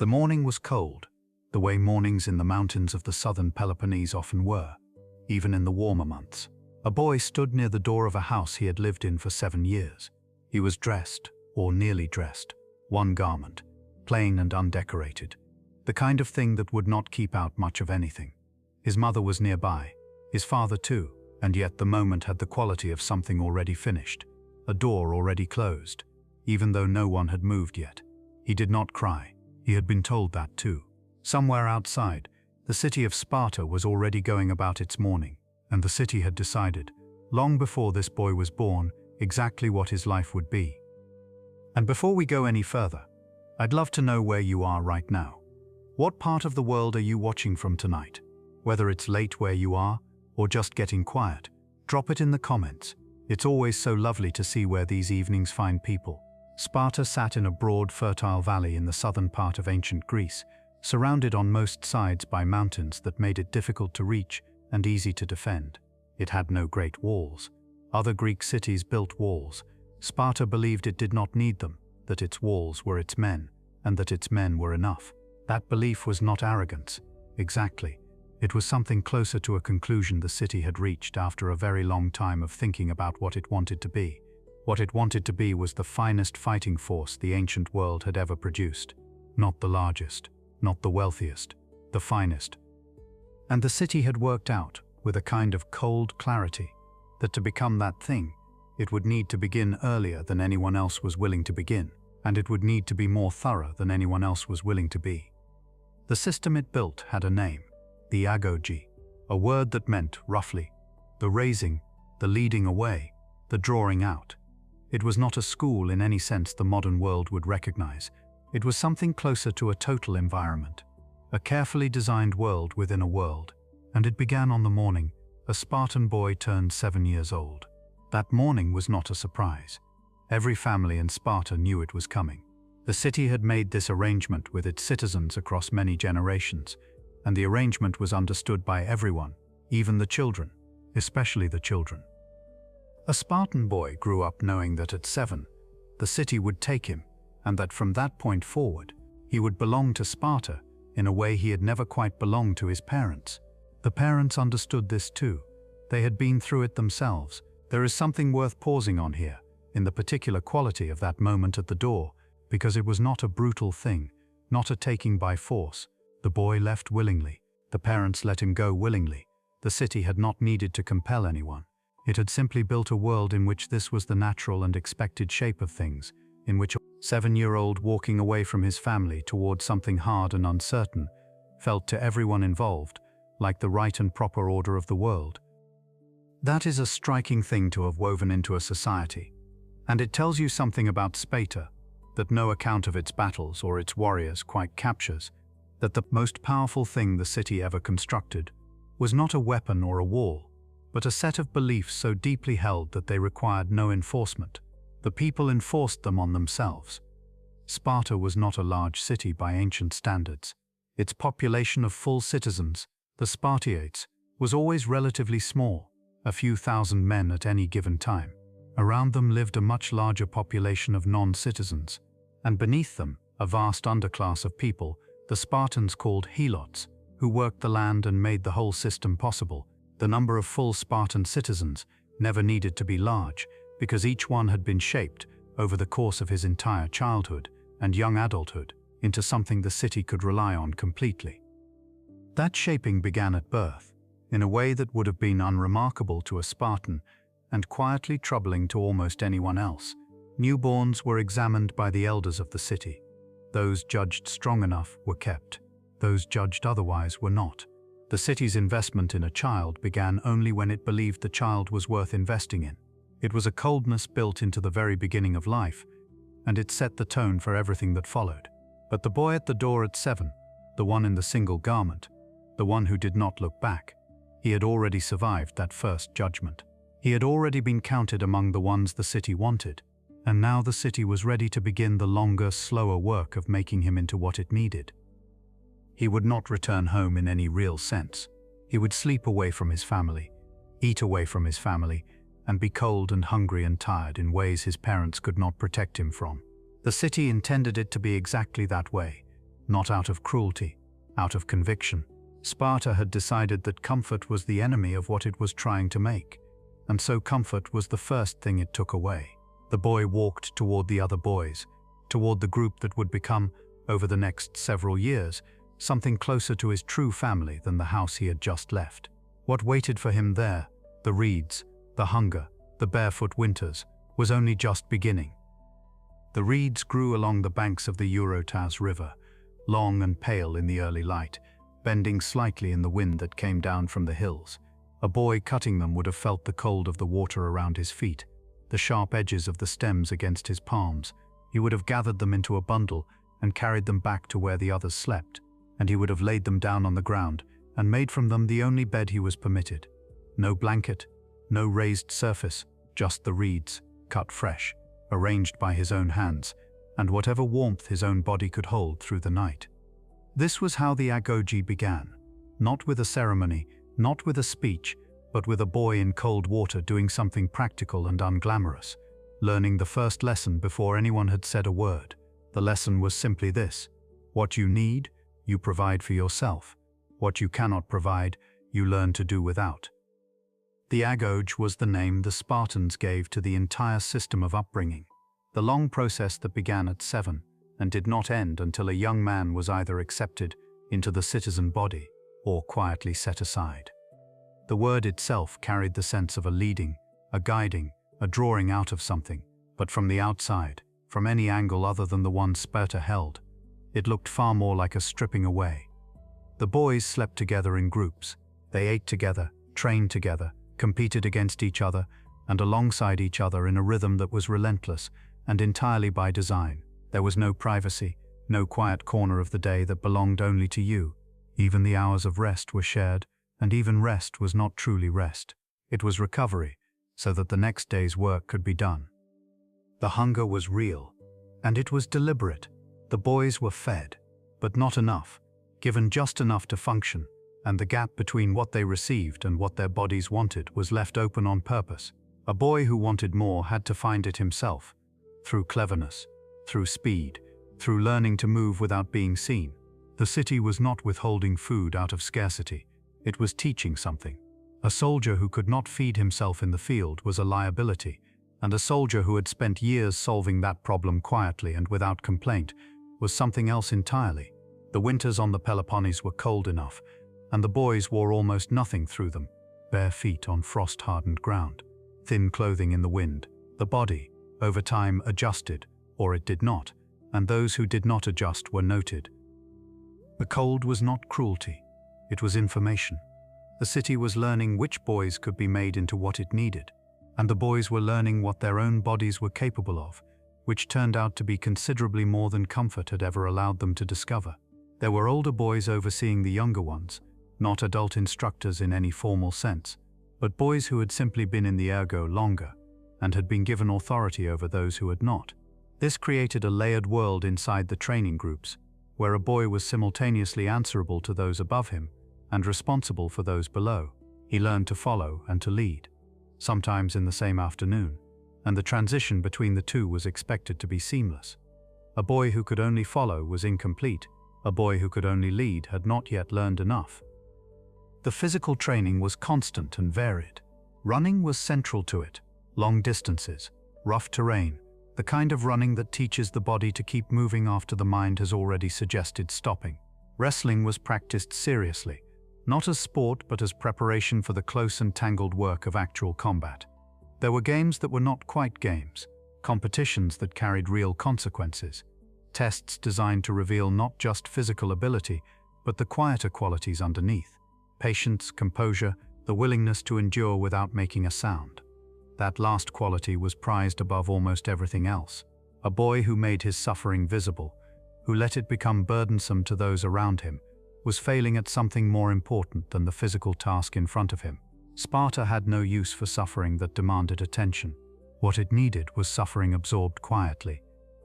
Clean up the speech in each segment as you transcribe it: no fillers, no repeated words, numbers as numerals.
The morning was cold, the way mornings in the mountains of the southern Peloponnese often were, even in the warmer months. A boy stood near the door of a house he had lived in for 7 years. He was dressed, or nearly dressed, one garment, plain and undecorated, the kind of thing that would not keep out much of anything. His mother was nearby, his father too, and yet the moment had the quality of something already finished, a door already closed, even though no one had moved yet. He did not cry. He had been told that too. Somewhere outside, the city of Sparta was already going about its mourning, and the city had decided, long before this boy was born, exactly what his life would be. And before we go any further, I'd love to know where you are right now. What part of the world are you watching from tonight? Whether it's late where you are, or just getting quiet, drop it in the comments. It's always so lovely to see where these evenings find people. Sparta sat in a broad, fertile valley in the southern part of ancient Greece, surrounded on most sides by mountains that made it difficult to reach and easy to defend. It had no great walls. Other Greek cities built walls. Sparta believed it did not need them, that its walls were its men, and that its men were enough. That belief was not arrogance. Exactly. It was something closer to a conclusion the city had reached after a very long time of thinking about what it wanted to be. What it wanted to be was the finest fighting force the ancient world had ever produced. Not the largest, not the wealthiest, the finest. And the city had worked out, with a kind of cold clarity, that to become that thing, it would need to begin earlier than anyone else was willing to begin, and it would need to be more thorough than anyone else was willing to be. The system it built had a name, the agoge, a word that meant, roughly, the raising, the leading away, the drawing out. It was not a school in any sense the modern world would recognize. It was something closer to a total environment, a carefully designed world within a world, and it began on the morning a Spartan boy turned 7 years old. That morning was not a surprise. Every family in Sparta knew it was coming. The city had made this arrangement with its citizens across many generations, and the arrangement was understood by everyone, even the children, especially the children. A Spartan boy grew up knowing that at 7, the city would take him, and that from that point forward, he would belong to Sparta in a way he had never quite belonged to his parents. The parents understood this too. They had been through it themselves. There is something worth pausing on here, in the particular quality of that moment at the door, because it was not a brutal thing, not a taking by force. The boy left willingly. The parents let him go willingly. The city had not needed to compel anyone. It had simply built a world in which this was the natural and expected shape of things, in which a 7-year-old walking away from his family towards something hard and uncertain felt to everyone involved like the right and proper order of the world. That is a striking thing to have woven into a society, and it tells you something about Sparta that no account of its battles or its warriors quite captures, that the most powerful thing the city ever constructed was not a weapon or a wall, but a set of beliefs so deeply held that they required no enforcement. The people enforced them on themselves. Sparta was not a large city by ancient standards. Its population of full citizens, the Spartiates, was always relatively small, a few thousand men at any given time. Around them lived a much larger population of non-citizens, and beneath them, a vast underclass of people, the Spartans called helots, who worked the land and made the whole system possible. The number of full Spartan citizens never needed to be large, because each one had been shaped, over the course of his entire childhood and young adulthood, into something the city could rely on completely. That shaping began at birth, in a way that would have been unremarkable to a Spartan and quietly troubling to almost anyone else. Newborns were examined by the elders of the city. Those judged strong enough were kept. Those judged otherwise were not. The city's investment in a child began only when it believed the child was worth investing in. It was a coldness built into the very beginning of life, and it set the tone for everything that followed. But the boy at the door at 7, the one in the single garment, the one who did not look back, he had already survived that first judgment. He had already been counted among the ones the city wanted, and now the city was ready to begin the longer, slower work of making him into what it needed. He would not return home in any real sense. He would sleep away from his family, eat away from his family, and be cold and hungry and tired in ways his parents could not protect him from. The city intended it to be exactly that way, not out of cruelty, out of conviction. Sparta had decided that comfort was the enemy of what it was trying to make, and so comfort was the first thing it took away. The boy walked toward the other boys, toward the group that would become, over the next several years, something closer to his true family than the house he had just left. What waited for him there, the reeds, the hunger, the barefoot winters, was only just beginning. The reeds grew along the banks of the Eurotas River, long and pale in the early light, bending slightly in the wind that came down from the hills. A boy cutting them would have felt the cold of the water around his feet, the sharp edges of the stems against his palms. He would have gathered them into a bundle and carried them back to where the others slept, and he would have laid them down on the ground and made from them the only bed he was permitted. No blanket, no raised surface, just the reeds, cut fresh, arranged by his own hands, and whatever warmth his own body could hold through the night. This was how the agoge began, not with a ceremony, not with a speech, but with a boy in cold water doing something practical and unglamorous, learning the first lesson before anyone had said a word. The lesson was simply this: what you need, you provide for yourself. What you cannot provide, you learn to do without. The agoge was the name the Spartans gave to the entire system of upbringing, the long process that began at 7 and did not end until a young man was either accepted into the citizen body or quietly set aside. The word itself carried the sense of a leading, a guiding, a drawing out of something, but from the outside, from any angle other than the one Sparta held, it looked far more like a stripping away. The boys slept together in groups. They ate together, trained together, competed against each other, and alongside each other in a rhythm that was relentless and entirely by design. There was no privacy, no quiet corner of the day that belonged only to you. Even the hours of rest were shared, and even rest was not truly rest. It was recovery, so that the next day's work could be done. The hunger was real, and it was deliberate. The boys were fed, but not enough, given just enough to function, and the gap between what they received and what their bodies wanted was left open on purpose. A boy who wanted more had to find it himself, through cleverness, through speed, through learning to move without being seen. The city was not withholding food out of scarcity, it was teaching something. A soldier who could not feed himself in the field was a liability, and a soldier who had spent years solving that problem quietly and without complaint was something else entirely. The winters on the Peloponnese were cold enough, and the boys wore almost nothing through them, bare feet on frost-hardened ground, thin clothing in the wind. The body, over time, adjusted, or it did not, and those who did not adjust were noted. The cold was not cruelty, it was information. The city was learning which boys could be made into what it needed, and the boys were learning what their own bodies were capable of, which turned out to be considerably more than comfort had ever allowed them to discover. There were older boys overseeing the younger ones, not adult instructors in any formal sense, but boys who had simply been in the ergo longer and had been given authority over those who had not. This created a layered world inside the training groups, where a boy was simultaneously answerable to those above him and responsible for those below. He learned to follow and to lead, sometimes in the same afternoon, and the transition between the two was expected to be seamless. A boy who could only follow was incomplete. A boy who could only lead had not yet learned enough. The physical training was constant and varied. Running was central to it. Long distances, rough terrain, the kind of running that teaches the body to keep moving after the mind has already suggested stopping. Wrestling was practiced seriously, not as sport but as preparation for the close and tangled work of actual combat. There were games that were not quite games, competitions that carried real consequences, tests designed to reveal not just physical ability, but the quieter qualities underneath: patience, composure, the willingness to endure without making a sound. That last quality was prized above almost everything else. A boy who made his suffering visible, who let it become burdensome to those around him, was failing at something more important than the physical task in front of him. Sparta had no use for suffering that demanded attention. What it needed was suffering absorbed quietly,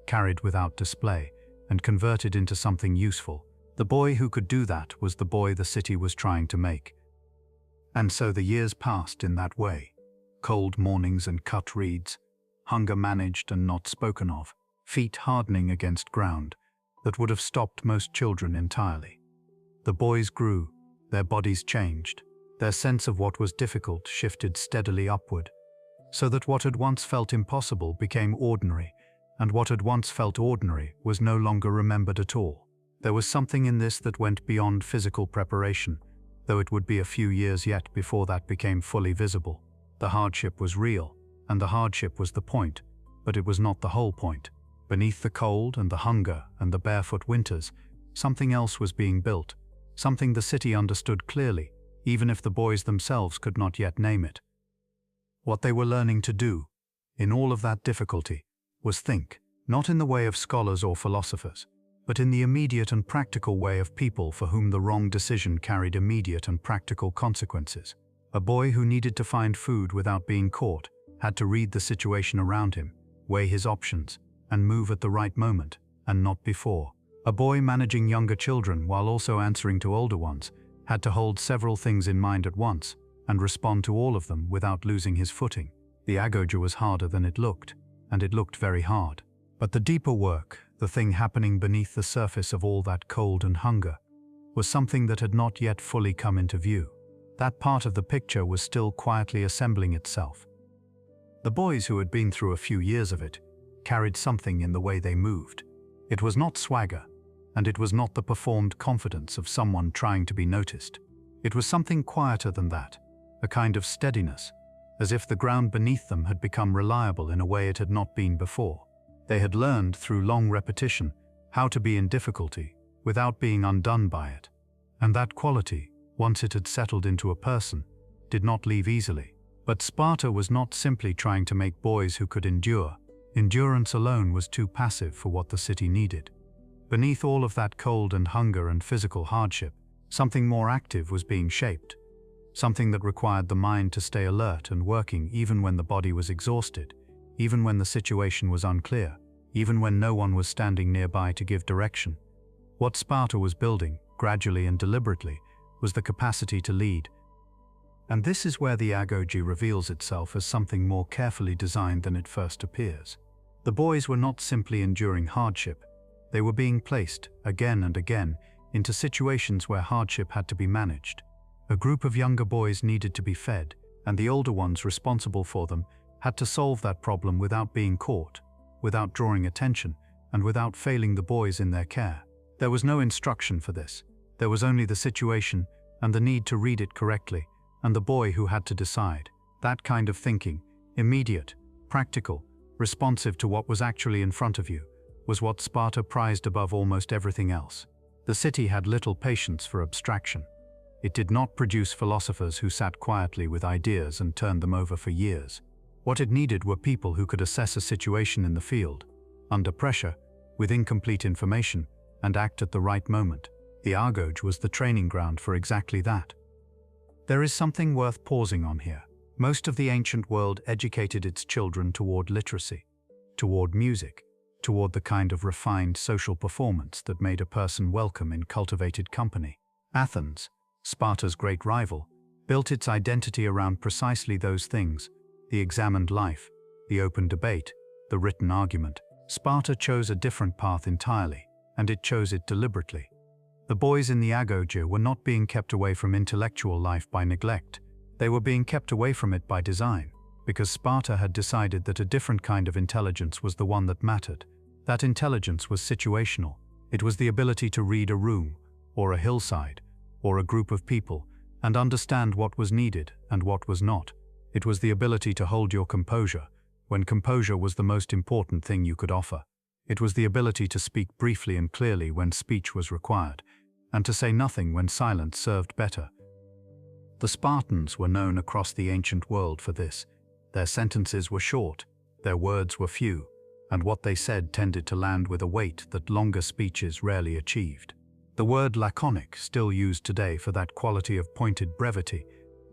carried without display, and converted into something useful. The boy who could do that was the boy the city was trying to make. And so the years passed in that way. Cold mornings and cut reeds, hunger managed and not spoken of, feet hardening against ground. that would have stopped most children entirely. The boys grew, their bodies changed, their sense of what was difficult shifted steadily upward, so that what had once felt impossible became ordinary, and what had once felt ordinary was no longer remembered at all. There was something in this that went beyond physical preparation, though it would be a few years yet before that became fully visible. The hardship was real, and the hardship was the point, but it was not the whole point. Beneath the cold and the hunger and the barefoot winters, something else was being built, something the city understood clearly, even if the boys themselves could not yet name it. What they were learning to do, in all of that difficulty, was think, not in the way of scholars or philosophers, but in the immediate and practical way of people for whom the wrong decision carried immediate and practical consequences. A boy who needed to find food without being caught had to read the situation around him, weigh his options, and move at the right moment, and not before. A boy managing younger children while also answering to older ones had to hold several things in mind at once and respond to all of them without losing his footing. The agoge was harder than it looked, and it looked very hard. But the deeper work, the thing happening beneath the surface of all that cold and hunger, was something that had not yet fully come into view. That part of the picture was still quietly assembling itself. The boys who had been through a few years of it carried something in the way they moved. It was not swagger, and it was not the performed confidence of someone trying to be noticed. It was something quieter than that, a kind of steadiness, as if the ground beneath them had become reliable in a way it had not been before. They had learned through long repetition how to be in difficulty without being undone by it, and that quality, once it had settled into a person, did not leave easily. But Sparta was not simply trying to make boys who could endure. Endurance alone was too passive for what the city needed. Beneath all of that cold and hunger and physical hardship, something more active was being shaped, something that required the mind to stay alert and working even when the body was exhausted, even when the situation was unclear, even when no one was standing nearby to give direction. What Sparta was building, gradually and deliberately, was the capacity to lead. And this is where the agoge reveals itself as something more carefully designed than it first appears. The boys were not simply enduring hardship, they were being placed, again and again, into situations where hardship had to be managed. A group of younger boys needed to be fed, and the older ones responsible for them had to solve that problem without being caught, without drawing attention, and without failing the boys in their care. There was no instruction for this. There was only the situation and the need to read it correctly, and the boy who had to decide. That kind of thinking, immediate, practical, responsive to what was actually in front of you, was what Sparta prized above almost everything else. The city had little patience for abstraction. It did not produce philosophers who sat quietly with ideas and turned them over for years. What it needed were people who could assess a situation in the field, under pressure, with incomplete information, and act at the right moment. The agoge was the training ground for exactly that. There is something worth pausing on here. Most of the ancient world educated its children toward literacy, toward music, toward the kind of refined social performance that made a person welcome in cultivated company. Athens, Sparta's great rival, built its identity around precisely those things: the examined life, the open debate, the written argument. Sparta chose a different path entirely, and it chose it deliberately. The boys in the agoge were not being kept away from intellectual life by neglect. They were being kept away from it by design, because Sparta had decided that a different kind of intelligence was the one that mattered. That intelligence was situational. It was the ability to read a room, or a hillside, or a group of people, and understand what was needed and what was not. It was the ability to hold your composure, when composure was the most important thing you could offer. It was the ability to speak briefly and clearly when speech was required, and to say nothing when silence served better. The Spartans were known across the ancient world for this. Their sentences were short, their words were few, and what they said tended to land with a weight that longer speeches rarely achieved. The word laconic, still used today for that quality of pointed brevity,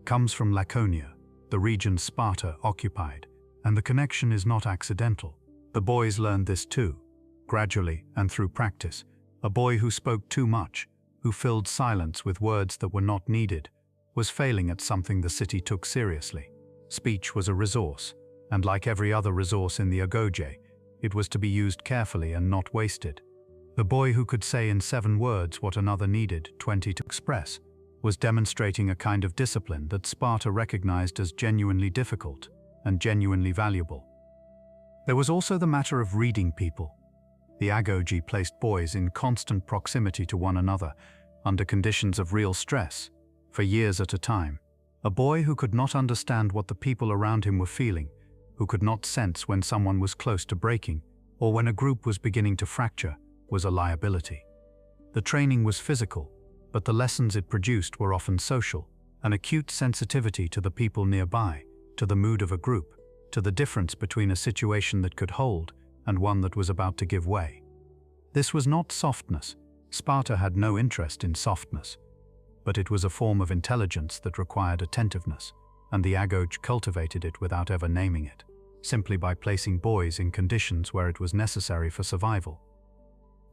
comes from Laconia, the region Sparta occupied, and the connection is not accidental. The boys learned this too, gradually and through practice. A boy who spoke too much, who filled silence with words that were not needed, was failing at something the city took seriously. Speech was a resource, and like every other resource in the agoge, it was to be used carefully and not wasted. The boy who could say in 7 words what another needed 20 to express was demonstrating a kind of discipline that Sparta recognized as genuinely difficult and genuinely valuable. There was also the matter of reading people. The agoge placed boys in constant proximity to one another under conditions of real stress, for years at a time. A boy who could not understand what the people around him were feeling, who could not sense when someone was close to breaking or when a group was beginning to fracture, was a liability. The training was physical, but the lessons it produced were often social, an acute sensitivity to the people nearby, to the mood of a group, to the difference between a situation that could hold and one that was about to give way. This was not softness. Sparta had no interest in softness, but it was a form of intelligence that required attentiveness, and the agoge cultivated it without ever naming it, simply by placing boys in conditions where it was necessary for survival.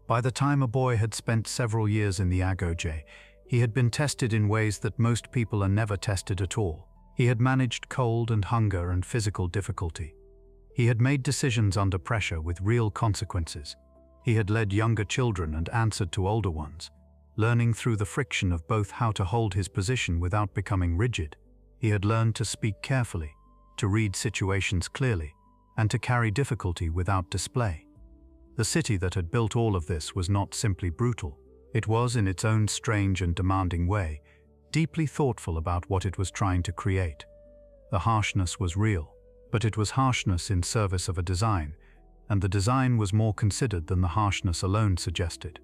By the time a boy had spent several years in the agoge, he had been tested in ways that most people are never tested at all. He had managed cold and hunger and physical difficulty. He had made decisions under pressure with real consequences. He had led younger children and answered to older ones, learning through the friction of both how to hold his position without becoming rigid. He had learned to speak carefully, to read situations clearly, and to carry difficulty without display. The city that had built all of this was not simply brutal. It was, in its own strange and demanding way, deeply thoughtful about what it was trying to create. The harshness was real, but it was harshness in service of a design, and the design was more considered than the harshness alone suggested.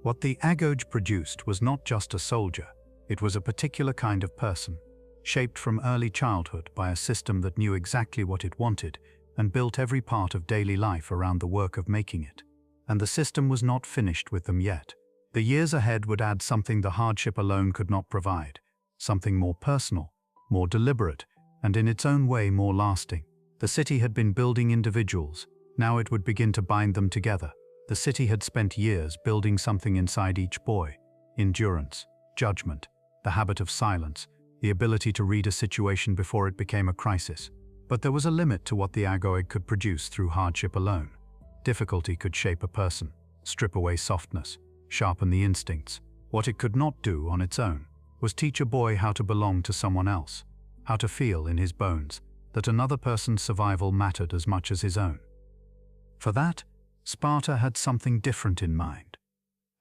What the agoge produced was not just a soldier, it was a particular kind of person, shaped from early childhood by a system that knew exactly what it wanted and built every part of daily life around the work of making it. And the system was not finished with them yet. The years ahead would add something the hardship alone could not provide, something more personal, more deliberate, and in its own way more lasting. The city had been building individuals, now it would begin to bind them together. The city had spent years building something inside each boy: endurance, judgment, the habit of silence, the ability to read a situation before it became a crisis. But there was a limit to what the agoge could produce through hardship alone. Difficulty could shape a person, strip away softness, sharpen the instincts. What it could not do on its own was teach a boy how to belong to someone else, how to feel in his bones that another person's survival mattered as much as his own. For that, Sparta had something different in mind.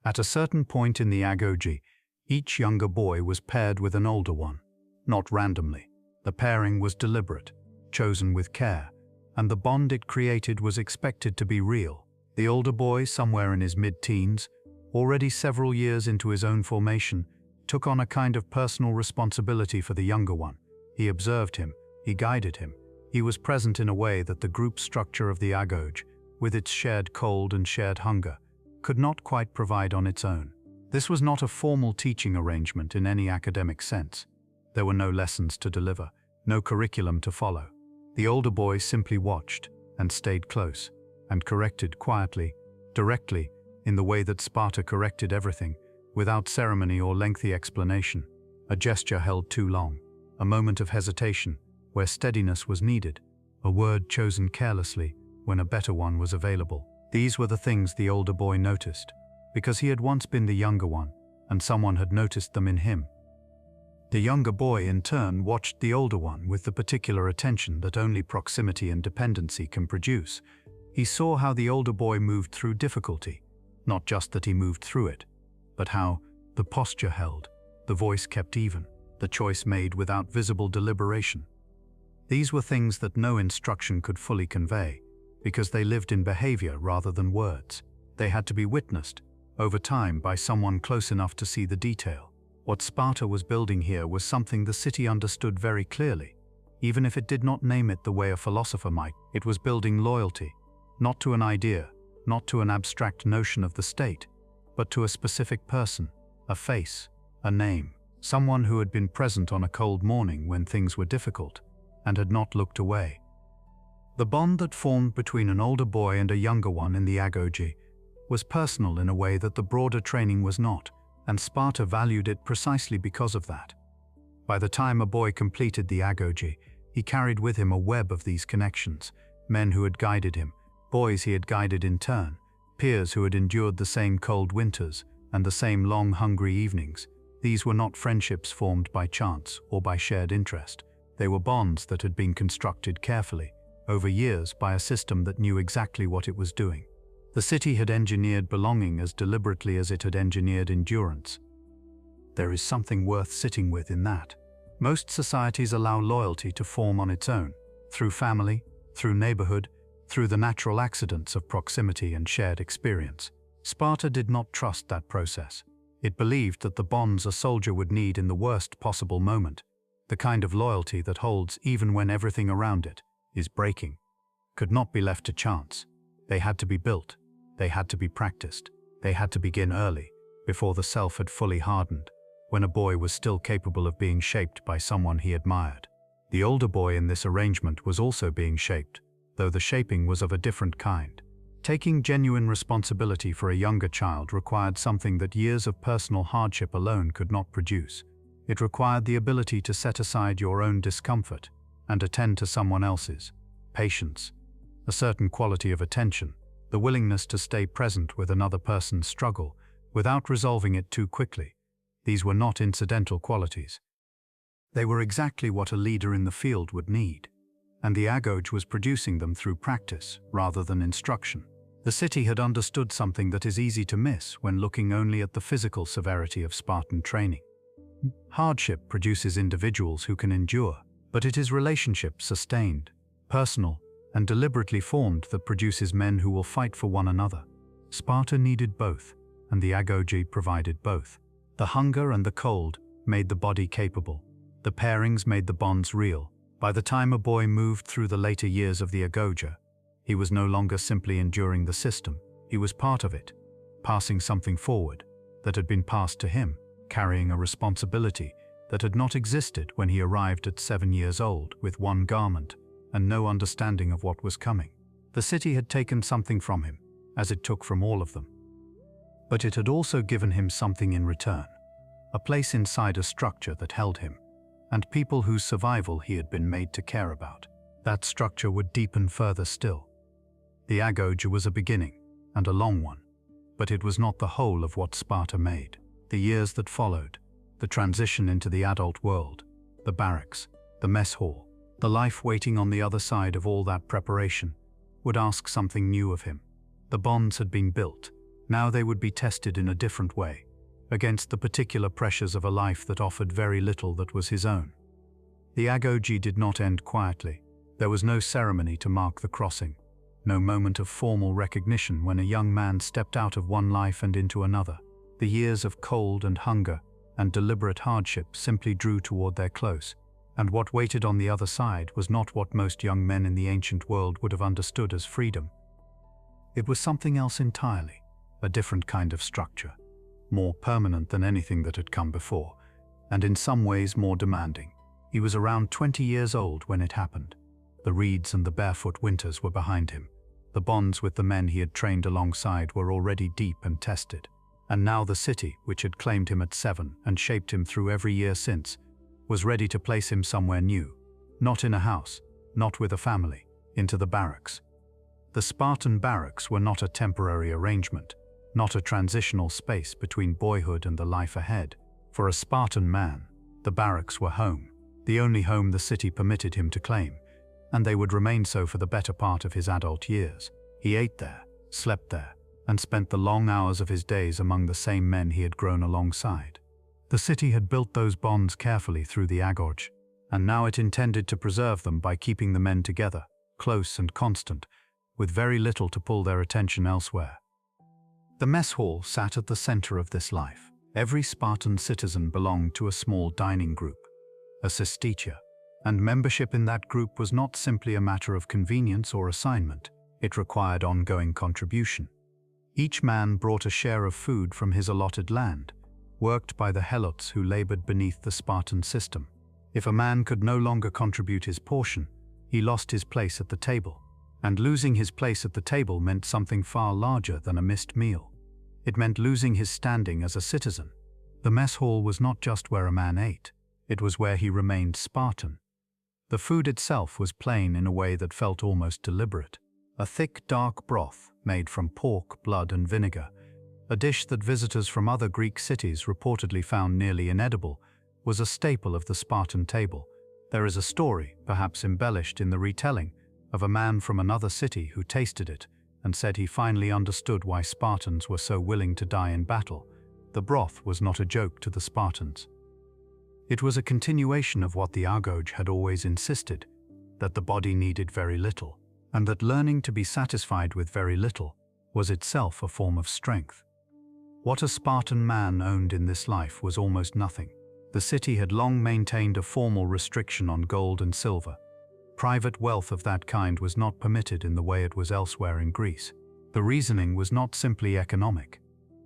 At a certain point in the agoge, each younger boy was paired with an older one, not randomly. The pairing was deliberate, chosen with care, and the bond it created was expected to be real. The older boy, somewhere in his mid-teens, already several years into his own formation, took on a kind of personal responsibility for the younger one. He observed him, he guided him, he was present in a way that the group structure of the agoge, with its shared cold and shared hunger, could not quite provide on its own. This was not a formal teaching arrangement in any academic sense. There were no lessons to deliver, no curriculum to follow. The older boy simply watched and stayed close, and corrected quietly, directly, in the way that Sparta corrected everything, without ceremony or lengthy explanation. A gesture held too long, a moment of hesitation where steadiness was needed, a word chosen carelessly when a better one was available. These were the things the older boy noticed, because he had once been the younger one, and someone had noticed them in him. The younger boy, in turn, watched the older one with the particular attention that only proximity and dependency can produce. He saw how the older boy moved through difficulty, not just that he moved through it, but how the posture held, the voice kept even, the choice made without visible deliberation. These were things that no instruction could fully convey, because they lived in behavior rather than words. They had to be witnessed, over time, by someone close enough to see the detail. What Sparta was building here was something the city understood very clearly. Even if it did not name it the way a philosopher might, it was building loyalty, not to an idea, not to an abstract notion of the state, but to a specific person, a face, a name, someone who had been present on a cold morning when things were difficult, and had not looked away. The bond that formed between an older boy and a younger one in the agoge was personal in a way that the broader training was not, and Sparta valued it precisely because of that. By the time a boy completed the agoge, he carried with him a web of these connections, men who had guided him, boys he had guided in turn, peers who had endured the same cold winters and the same long, hungry evenings. These were not friendships formed by chance or by shared interest. They were bonds that had been constructed carefully, over years, by a system that knew exactly what it was doing. The city had engineered belonging as deliberately as it had engineered endurance. There is something worth sitting with in that. Most societies allow loyalty to form on its own, through family, through neighborhood, through the natural accidents of proximity and shared experience. Sparta did not trust that process. It believed that the bonds a soldier would need in the worst possible moment, the kind of loyalty that holds even when everything around it is breaking, could not be left to chance. They had to be built. They had to be practiced. They had to begin early, before the self had fully hardened, when a boy was still capable of being shaped by someone he admired. The older boy in this arrangement was also being shaped, though the shaping was of a different kind. Taking genuine responsibility for a younger child required something that years of personal hardship alone could not produce. It required the ability to set aside your own discomfort and attend to someone else's. Patience, a certain quality of attention, the willingness to stay present with another person's struggle without resolving it too quickly. These were not incidental qualities. They were exactly what a leader in the field would need, and the agoge was producing them through practice rather than instruction. The city had understood something that is easy to miss when looking only at the physical severity of Spartan training. Hardship produces individuals who can endure, but it is relationship sustained, personal, and deliberately formed that produces men who will fight for one another. Sparta needed both, and the agoge provided both. The hunger and the cold made the body capable. The pairings made the bonds real. By the time a boy moved through the later years of the agoge, he was no longer simply enduring the system. He was part of it, passing something forward that had been passed to him, carrying a responsibility that had not existed when he arrived at 7 years old with one garment and no understanding of what was coming. The city had taken something from him, as it took from all of them. But it had also given him something in return, a place inside a structure that held him, and people whose survival he had been made to care about. That structure would deepen further still. The agoge was a beginning, and a long one, but it was not the whole of what Sparta made. The years that followed, the transition into the adult world, the barracks, the mess hall, the life waiting on the other side of all that preparation, would ask something new of him. The bonds had been built. Now they would be tested in a different way, against the particular pressures of a life that offered very little that was his own. The agoge did not end quietly. There was no ceremony to mark the crossing, no moment of formal recognition when a young man stepped out of one life and into another. The years of cold and hunger and deliberate hardship simply drew toward their close, and what waited on the other side was not what most young men in the ancient world would have understood as freedom. It was something else entirely, a different kind of structure, more permanent than anything that had come before, and in some ways more demanding. He was around 20 years old when it happened. The reeds and the barefoot winters were behind him. The bonds with the men he had trained alongside were already deep and tested. And now the city, which had claimed him at 7 and shaped him through every year since, was ready to place him somewhere new. Not in a house, not with a family, into the barracks. The Spartan barracks were not a temporary arrangement, not a transitional space between boyhood and the life ahead. For a Spartan man, the barracks were home, the only home the city permitted him to claim, and they would remain so for the better part of his adult years. He ate there, slept there, and spent the long hours of his days among the same men he had grown alongside. The city had built those bonds carefully through the agoge, and now it intended to preserve them by keeping the men together, close and constant, with very little to pull their attention elsewhere. The mess hall sat at the center of this life. Every Spartan citizen belonged to a small dining group, a systetia, and membership in that group was not simply a matter of convenience or assignment. It required ongoing contribution. Each man brought a share of food from his allotted land, worked by the helots who labored beneath the Spartan system. If a man could no longer contribute his portion, he lost his place at the table. And losing his place at the table meant something far larger than a missed meal. It meant losing his standing as a citizen. The mess hall was not just where a man ate, it was where he remained Spartan. The food itself was plain in a way that felt almost deliberate. a thick, dark broth made from pork, blood, and vinegar, a dish that visitors from other Greek cities reportedly found nearly inedible, was a staple of the Spartan table. There is a story, perhaps embellished in the retelling, of a man from another city who tasted it and said he finally understood why Spartans were so willing to die in battle. The broth was not a joke to the Spartans. It was a continuation of what the agoge had always insisted, that the body needed very little, and that learning to be satisfied with very little was itself a form of strength. What a Spartan man owned in this life was almost nothing. The city had long maintained a formal restriction on gold and silver. Private wealth of that kind was not permitted in the way it was elsewhere in Greece. The reasoning was not simply economic.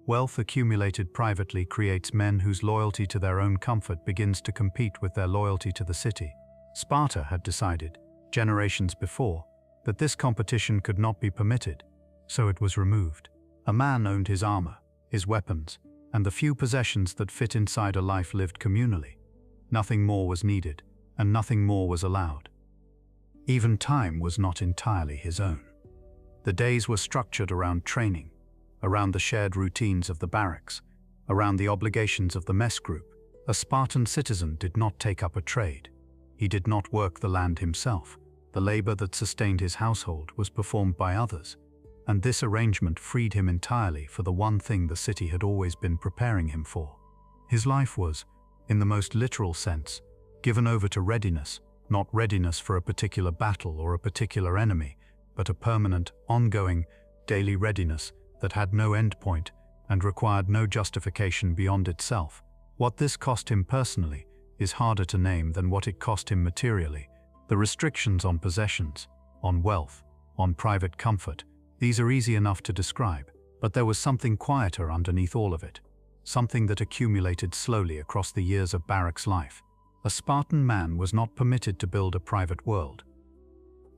Wealth accumulated privately creates men whose loyalty to their own comfort begins to compete with their loyalty to the city. Sparta had decided, generations before, that this competition could not be permitted, so it was removed. A man owned his armor, his weapons, and the few possessions that fit inside a life lived communally. Nothing more was needed, and nothing more was allowed. Even time was not entirely his own. The days were structured around training, around the shared routines of the barracks, around the obligations of the mess group. A Spartan citizen did not take up a trade. He did not work the land himself. The labor that sustained his household was performed by others, and this arrangement freed him entirely for the one thing the city had always been preparing him for. His life was, in the most literal sense, given over to readiness, not readiness for a particular battle or a particular enemy, but a permanent, ongoing, daily readiness that had no endpoint and required no justification beyond itself. What this cost him personally is harder to name than what it cost him materially. The restrictions on possessions, on wealth, on private comfort, these are easy enough to describe, but there was something quieter underneath all of it, something that accumulated slowly across the years of barracks life. A Spartan man was not permitted to build a private world.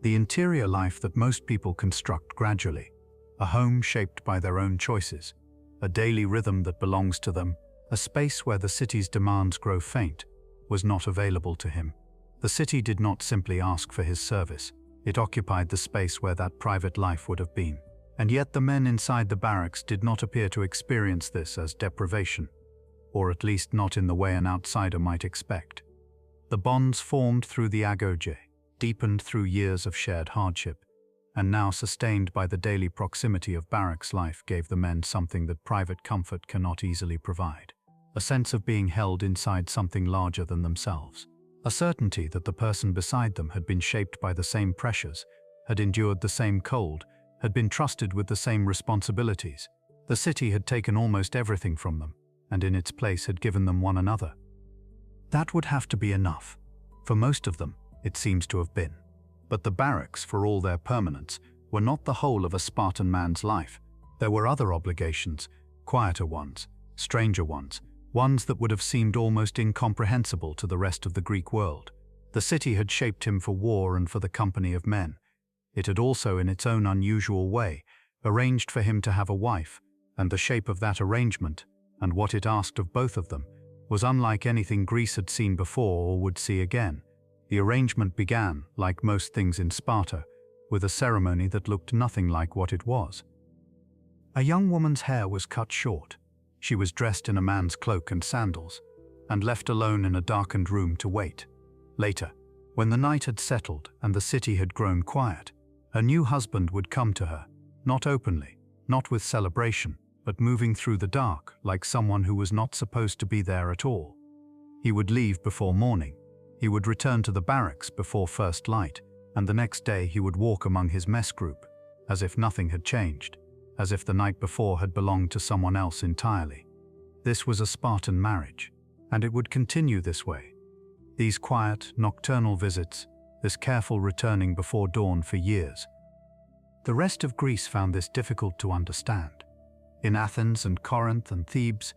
The interior life that most people construct gradually, a home shaped by their own choices, a daily rhythm that belongs to them, a space where the city's demands grow faint, was not available to him. The city did not simply ask for his service. It occupied the space where that private life would have been. And yet the men inside the barracks did not appear to experience this as deprivation, or at least not in the way an outsider might expect. The bonds formed through the agoge, deepened through years of shared hardship, and now sustained by the daily proximity of barracks life, gave the men something that private comfort cannot easily provide: a sense of being held inside something larger than themselves, a certainty that the person beside them had been shaped by the same pressures, had endured the same cold, had been trusted with the same responsibilities. The city had taken almost everything from them, and in its place had given them one another. That would have to be enough. For most of them, it seems to have been. But the barracks, for all their permanence, were not the whole of a Spartan man's life. There were other obligations, quieter ones, stranger ones, ones that would have seemed almost incomprehensible to the rest of the Greek world. The city had shaped him for war and for the company of men. It had also, in its own unusual way, arranged for him to have a wife, and the shape of that arrangement, and what it asked of both of them, was unlike anything Greece had seen before or would see again. The arrangement began, like most things in Sparta, with a ceremony that looked nothing like what it was. A young woman's hair was cut short. She was dressed in a man's cloak and sandals, and left alone in a darkened room to wait. Later, when the night had settled and the city had grown quiet, her new husband would come to her, not openly, not with celebration, but moving through the dark like someone who was not supposed to be there at all. He would leave before morning. He would return to the barracks before first light, and the next day he would walk among his mess group, as if nothing had changed, as if the night before had belonged to someone else entirely. This was a Spartan marriage, and it would continue this way. These quiet, nocturnal visits, this careful returning before dawn for years. The rest of Greece found this difficult to understand. In Athens and Corinth and Thebes,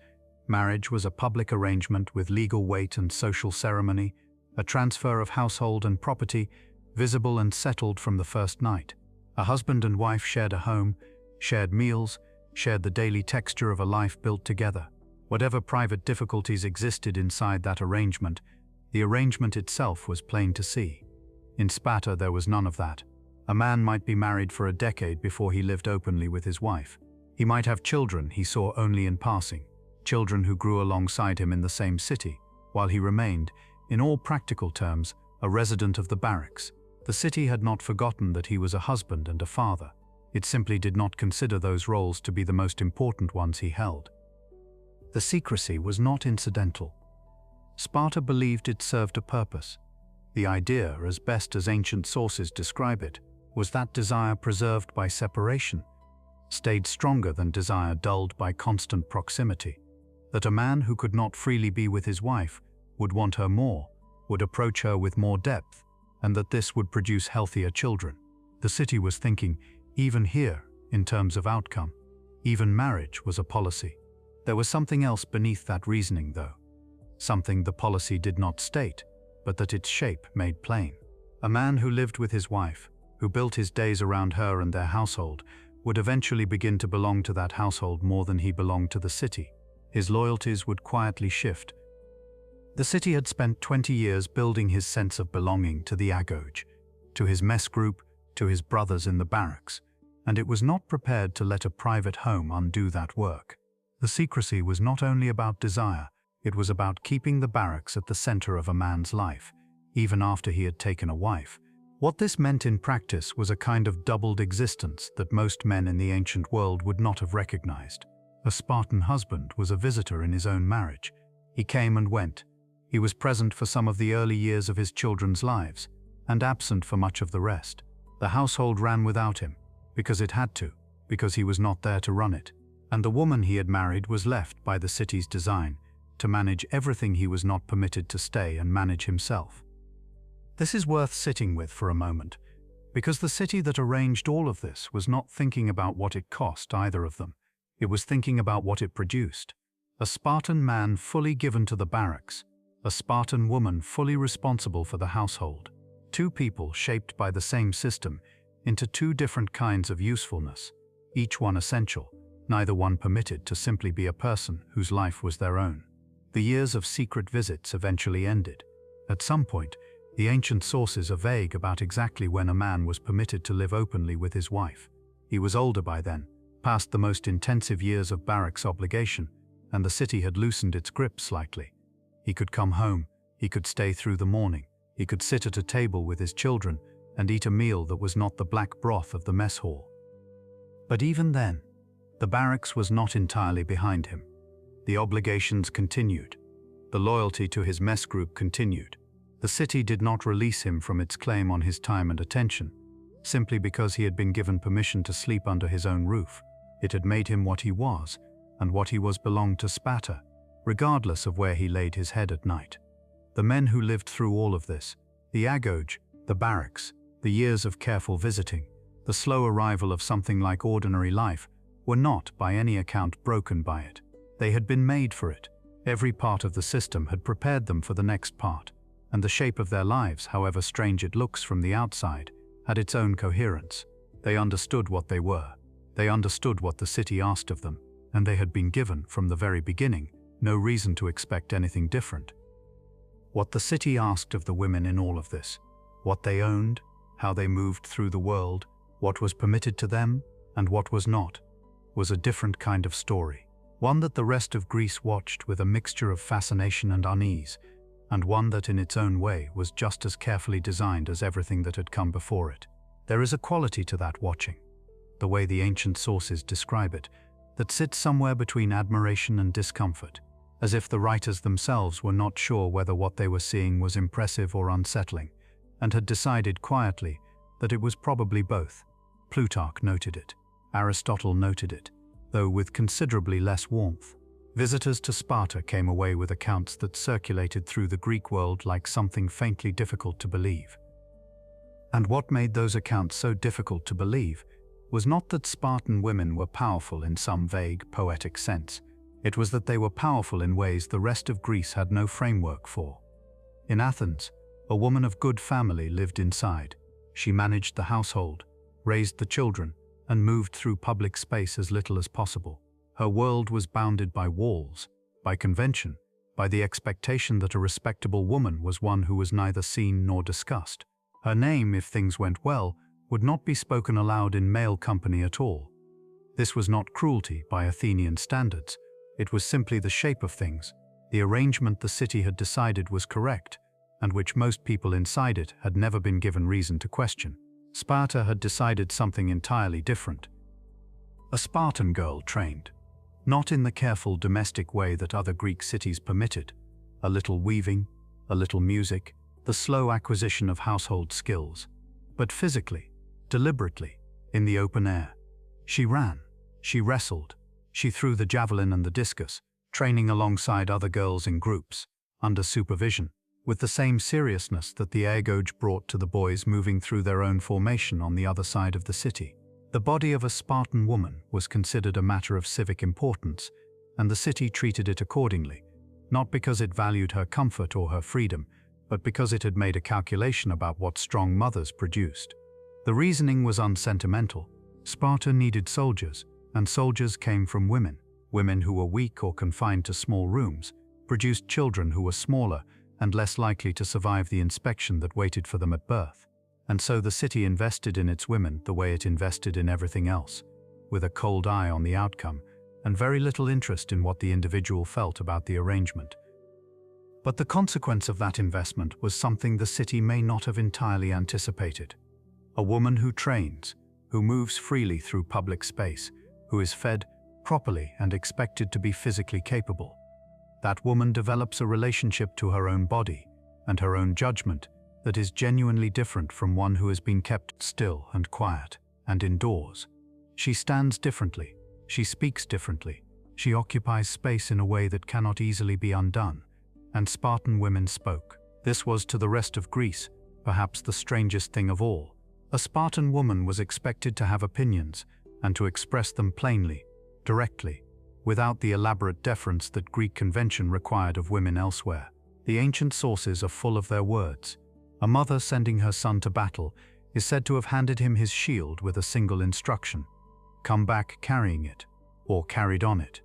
marriage was a public arrangement with legal weight and social ceremony, a transfer of household and property, visible and settled from the first night. A husband and wife shared a home, shared meals, shared the daily texture of a life built together. Whatever private difficulties existed inside that arrangement, the arrangement itself was plain to see. In Sparta there was none of that. A man might be married for a decade before he lived openly with his wife. He might have children he saw only in passing, children who grew alongside him in the same city, while he remained, in all practical terms, a resident of the barracks. The city had not forgotten that he was a husband and a father. It simply did not consider those roles to be the most important ones he held. The secrecy was not incidental. Sparta believed it served a purpose. The idea, as best as ancient sources describe it, was that desire preserved by separation stayed stronger than desire dulled by constant proximity, that a man who could not freely be with his wife would want her more, would approach her with more depth, and that this would produce healthier children. The city was thinking, even here, in terms of outcome, even marriage was a policy. There was something else beneath that reasoning, though. Something the policy did not state, but that its shape made plain. A man who lived with his wife, who built his days around her and their household, would eventually begin to belong to that household more than he belonged to the city. His loyalties would quietly shift. The city had spent 20 years building his sense of belonging to the agoge, to his mess group, to his brothers in the barracks, and it was not prepared to let a private home undo that work. The secrecy was not only about desire, it was about keeping the barracks at the center of a man's life, even after he had taken a wife. What this meant in practice was a kind of doubled existence that most men in the ancient world would not have recognized. A Spartan husband was a visitor in his own marriage. He came and went. He was present for some of the early years of his children's lives, and absent for much of the rest. The household ran without him, because it had to, because he was not there to run it. And the woman he had married was left by the city's design to manage everything he was not permitted to stay and manage himself. This is worth sitting with for a moment, because the city that arranged all of this was not thinking about what it cost, either of them. It was thinking about what it produced. A Spartan man fully given to the barracks, a Spartan woman fully responsible for the household. Two people shaped by the same system into two different kinds of usefulness, each one essential, neither one permitted to simply be a person whose life was their own. The years of secret visits eventually ended. At some point, the ancient sources are vague about exactly when a man was permitted to live openly with his wife. He was older by then, past the most intensive years of barracks obligation, and the city had loosened its grip slightly. He could come home, he could stay through the morning, he could sit at a table with his children and eat a meal that was not the black broth of the mess hall. But even then, the barracks was not entirely behind him. The obligations continued. The loyalty to his mess group continued. The city did not release him from its claim on his time and attention, simply because he had been given permission to sleep under his own roof. It had made him what he was, and what he was belonged to Sparta, regardless of where he laid his head at night. The men who lived through all of this, the agoge, the barracks, the years of careful visiting, the slow arrival of something like ordinary life, were not, by any account, broken by it. They had been made for it. Every part of the system had prepared them for the next part, and the shape of their lives, however strange it looks from the outside, had its own coherence. They understood what they were. They understood what the city asked of them, and they had been given, from the very beginning, no reason to expect anything different. What the city asked of the women in all of this, what they owned, how they moved through the world, what was permitted to them, and what was not, was a different kind of story, one that the rest of Greece watched with a mixture of fascination and unease, and one that in its own way was just as carefully designed as everything that had come before it. There is a quality to that watching, the way the ancient sources describe it, that sits somewhere between admiration and discomfort, as if the writers themselves were not sure whether what they were seeing was impressive or unsettling, and had decided quietly that it was probably both. Plutarch noted it. Aristotle noted it, though with considerably less warmth. Visitors to Sparta came away with accounts that circulated through the Greek world like something faintly difficult to believe. And what made those accounts so difficult to believe was not that Spartan women were powerful in some vague, poetic sense. It was that they were powerful in ways the rest of Greece had no framework for. In Athens, a woman of good family lived inside. She managed the household, raised the children, and moved through public space as little as possible. Her world was bounded by walls, by convention, by the expectation that a respectable woman was one who was neither seen nor discussed. Her name, if things went well, would not be spoken aloud in male company at all. This was not cruelty by Athenian standards. It was simply the shape of things, the arrangement the city had decided was correct, and which most people inside it had never been given reason to question. Sparta had decided something entirely different. A Spartan girl trained, not in the careful domestic way that other Greek cities permitted, a little weaving, a little music, the slow acquisition of household skills, but physically, deliberately, in the open air. She ran, she wrestled, she threw the javelin and the discus, training alongside other girls in groups, under supervision, with the same seriousness that the agoge brought to the boys moving through their own formation on the other side of the city. The body of a Spartan woman was considered a matter of civic importance, and the city treated it accordingly, not because it valued her comfort or her freedom, but because it had made a calculation about what strong mothers produced. The reasoning was unsentimental. Sparta needed soldiers, and soldiers came from women. Women who were weak or confined to small rooms produced children who were smaller and less likely to survive the inspection that waited for them at birth. And so the city invested in its women the way it invested in everything else, with a cold eye on the outcome and very little interest in what the individual felt about the arrangement. But the consequence of that investment was something the city may not have entirely anticipated. A woman who trains, who moves freely through public space, who is fed properly and expected to be physically capable. That woman develops a relationship to her own body and her own judgment that is genuinely different from one who has been kept still and quiet and indoors. She stands differently, she speaks differently, she occupies space in a way that cannot easily be undone. And Spartan women spoke. This was to the rest of Greece perhaps the strangest thing of all. A Spartan woman was expected to have opinions and to express them plainly, directly, without the elaborate deference that Greek convention required of women elsewhere. The ancient sources are full of their words. A mother sending her son to battle is said to have handed him his shield with a single instruction: come back carrying it, or carried on it.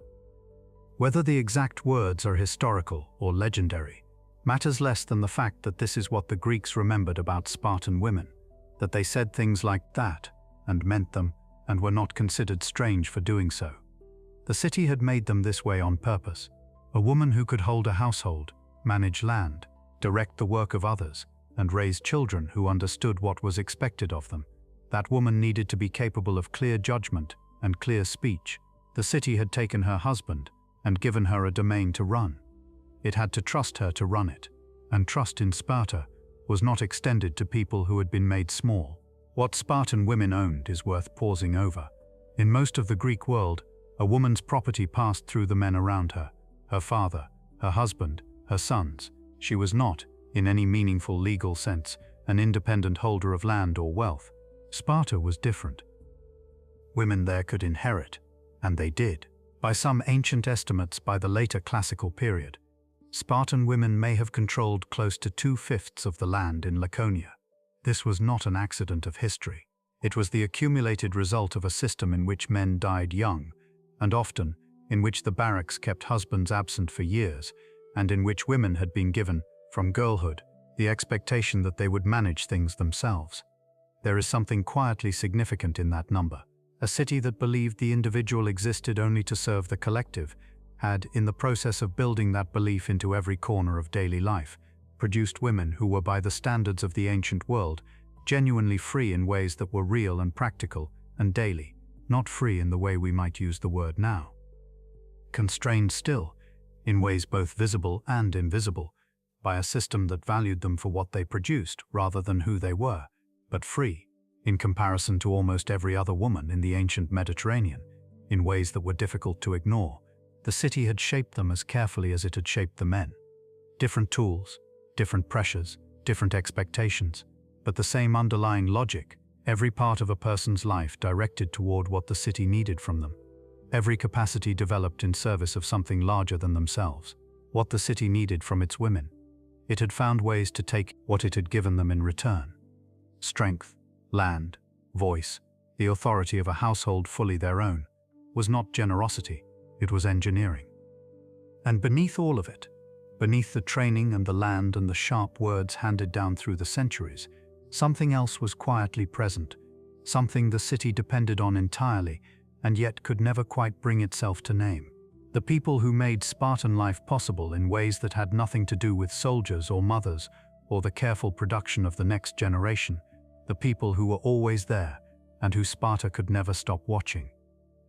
Whether the exact words are historical or legendary matters less than the fact that this is what the Greeks remembered about Spartan women, that they said things like that and meant them and were not considered strange for doing so. The city had made them this way on purpose. A woman who could hold a household, manage land, direct the work of others, and raise children who understood what was expected of them. That woman needed to be capable of clear judgment and clear speech. The city had taken her husband and given her a domain to run. It had to trust her to run it, and trust in Sparta was not extended to people who had been made small. What Spartan women owned is worth pausing over. In most of the Greek world, a woman's property passed through the men around her, her father, her husband, her sons. She was not, in any meaningful legal sense, an independent holder of land or wealth. Sparta was different. Women there could inherit, and they did. By some ancient estimates by the later classical period, Spartan women may have controlled close to 2/5 of the land in Laconia. This was not an accident of history. It was the accumulated result of a system in which men died young, and often in which the barracks kept husbands absent for years, and in which women had been given, from girlhood, the expectation that they would manage things themselves. There is something quietly significant in that number. A city that believed the individual existed only to serve the collective had, in the process of building that belief into every corner of daily life, produced women who were, by the standards of the ancient world, genuinely free in ways that were real and practical and daily, not free in the way we might use the word now. Constrained still, in ways both visible and invisible, by a system that valued them for what they produced rather than who they were, but free, in comparison to almost every other woman in the ancient Mediterranean, in ways that were difficult to ignore. The city had shaped them as carefully as it had shaped the men. Different tools, different pressures, different expectations, but the same underlying logic, every part of a person's life directed toward what the city needed from them. Every capacity developed in service of something larger than themselves, what the city needed from its women. It had found ways to take what it had given them in return. Strength, land, voice, the authority of a household fully their own, was not generosity, it was engineering. And beneath all of it, beneath the training and the land and the sharp words handed down through the centuries, something else was quietly present, something the city depended on entirely and yet could never quite bring itself to name. The people who made Spartan life possible in ways that had nothing to do with soldiers or mothers or the careful production of the next generation, the people who were always there and who Sparta could never stop watching.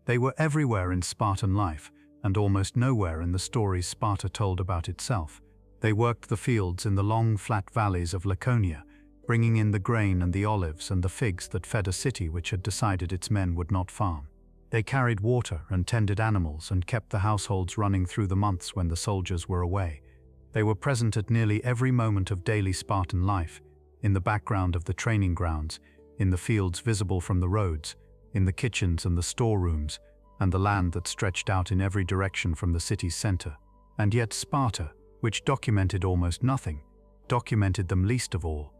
They were everywhere in Spartan life and almost nowhere in the stories Sparta told about itself. They worked the fields in the long, flat valleys of Laconia, bringing in the grain and the olives and the figs that fed a city which had decided its men would not farm. They carried water and tended animals and kept the households running through the months when the soldiers were away. They were present at nearly every moment of daily Spartan life, in the background of the training grounds, in the fields visible from the roads, in the kitchens and the storerooms, and the land that stretched out in every direction from the city's center. And yet Sparta, which documented almost nothing, documented them least of all.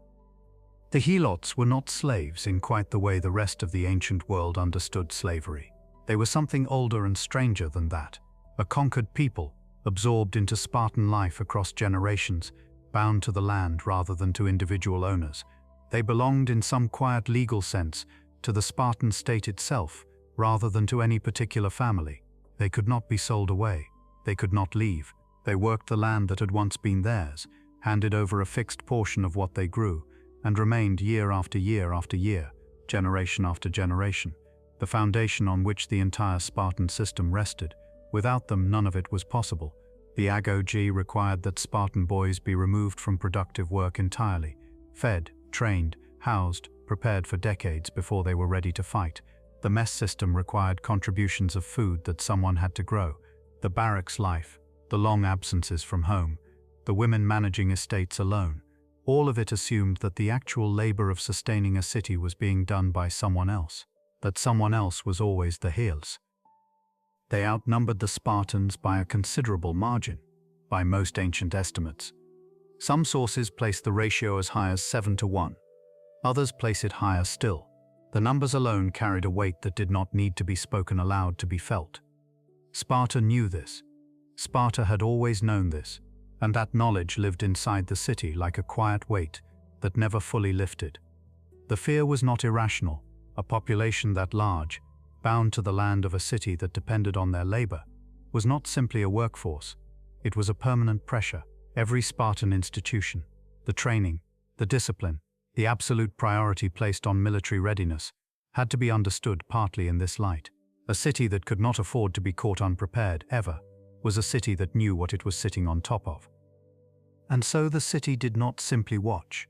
The helots were not slaves in quite the way the rest of the ancient world understood slavery. They were something older and stranger than that, a conquered people, absorbed into Spartan life across generations, bound to the land rather than to individual owners. They belonged in some quiet legal sense to the Spartan state itself, rather than to any particular family. They could not be sold away. They could not leave. They worked the land that had once been theirs, handed over a fixed portion of what they grew, and remained year after year after year, generation after generation, the foundation on which the entire Spartan system rested. Without them, none of it was possible. The agoge required that Spartan boys be removed from productive work entirely, fed, trained, housed, prepared for decades before they were ready to fight. The mess system required contributions of food that someone had to grow. The barracks life, the long absences from home, the women managing estates alone, all of it assumed that the actual labor of sustaining a city was being done by someone else, that someone else was always the helots. They outnumbered the Spartans by a considerable margin, by most ancient estimates. Some sources place the ratio as high as 7-1. Others place it higher still. The numbers alone carried a weight that did not need to be spoken aloud to be felt. Sparta knew this. Sparta had always known this, and that knowledge lived inside the city like a quiet weight that never fully lifted. The fear was not irrational. A population that large, bound to the land of a city that depended on their labor, was not simply a workforce. It was a permanent pressure. Every Spartan institution, the training, the discipline, the absolute priority placed on military readiness, had to be understood partly in this light. A city that could not afford to be caught unprepared, ever, was a city that knew what it was sitting on top of. And so the city did not simply watch.